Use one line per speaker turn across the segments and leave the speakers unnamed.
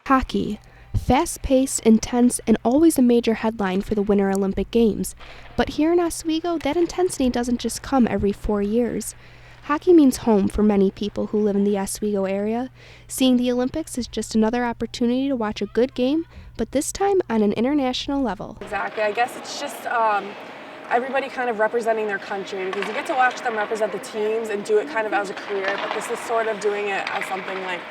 Hockey. Fast-paced, intense, and always a major headline for the Winter Olympic Games. But here in Oswego, that intensity doesn't just come every 4 years. Hockey means home for many people who live in the Oswego area. Seeing the Olympics is just another opportunity to watch a good game, but this time on an international level.
Exactly. I guess it's just everybody kind of representing their country, because you get to watch them represent the teams and do it kind of as a career, but this is sort of doing it as something like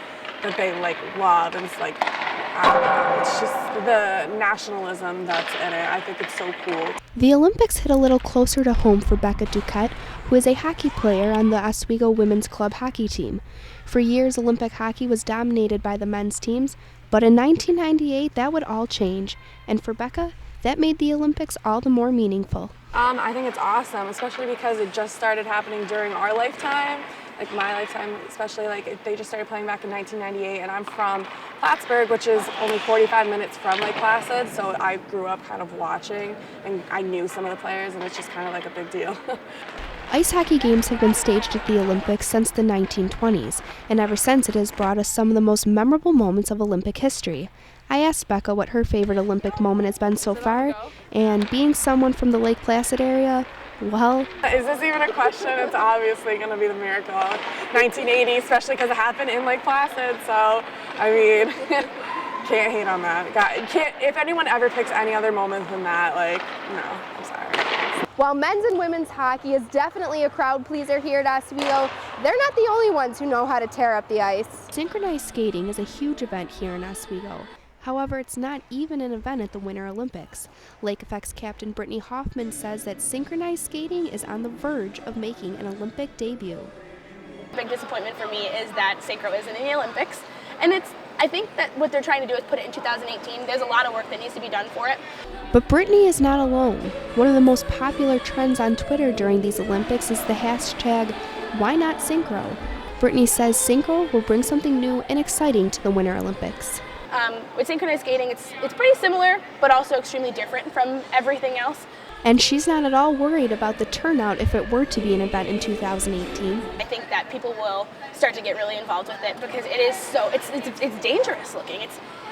that they love, and it's like, I don't know, it's just the nationalism that's in it. I think it's so cool.
The Olympics hit a little closer to home for Becca Duquette, who is a hockey player on the Oswego Women's Club hockey team. For years, Olympic hockey was dominated by the men's teams, but in 1998, that would all change. And for Becca, that made the Olympics all the more meaningful.
I think it's awesome, especially because it just started happening during our lifetime. Like my lifetime, especially, they just started playing back in 1998, and I'm from Plattsburgh, which is only 45 minutes from Lake Placid, so I grew up kind of watching, and I knew some of the players, and it's just kind of like a big deal.
Ice hockey games have been staged at the Olympics since the 1920s, and ever since it has brought us some of the most memorable moments of Olympic history. I asked Becca what her favorite Olympic moment has been so far, and being someone from the Lake Placid area, well...
Is this even a question? It's obviously going to be the miracle. 1980, especially because it happened in Lake Placid, so, I mean, can't hate on that. If anyone ever picks any other moment than that, no, I'm sorry.
While men's and women's hockey is definitely a crowd pleaser here at Oswego, they're not the only ones who know how to tear up the ice.
Synchronized skating is a huge event here in Oswego. However, it's not even an event at the Winter Olympics. Lake Effects captain Brittany Hoffman says that synchronized skating is on the verge of making an Olympic debut.
The big disappointment for me is that synchro isn't in the Olympics, and I think that what they're trying to do is put it in 2018. There's a lot of work that needs to be done for it.
But Brittany is not alone. One of the most popular trends on Twitter during these Olympics is the hashtag #WhyNotSynchro. Brittany says synchro will bring something new and exciting to the Winter Olympics.
With synchronized skating, it's pretty similar, but also extremely different from everything else.
And she's not at all worried about the turnout if it were to be an event in 2018.
I think that people will start to get really involved with it because it is it's dangerous looking.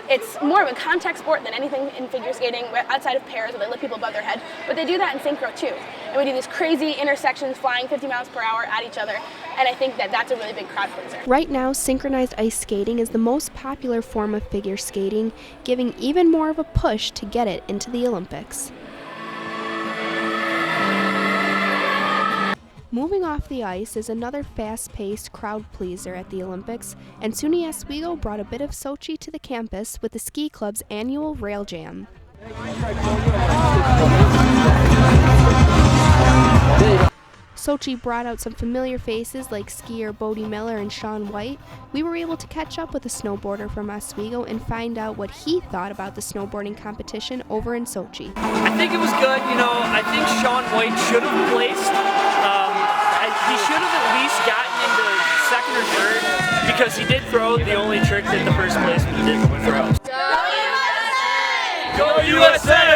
It's more of a contact sport than anything in figure skating outside of pairs where they lift people above their head, but they do that in synchro too. And we do these crazy intersections flying 50 miles per hour at each other, and I think that that's a really big crowd pleaser.
Right now, synchronized ice skating is the most popular form of figure skating, giving even more of a push to get it into the Olympics. Moving off the ice is another fast-paced crowd pleaser at the Olympics, and SUNY Oswego brought a bit of Sochi to the campus with the ski club's annual Rail Jam. Sochi brought out some familiar faces like skier Bodie Miller and Sean White. We were able to catch up with a snowboarder from Oswego and find out what he thought about the snowboarding competition over in Sochi.
I think it was good. I think Sean White should have placed. He should have at least gotten into second or third because he did throw the only trick that the first place didn't throw.
Go USA! Go USA!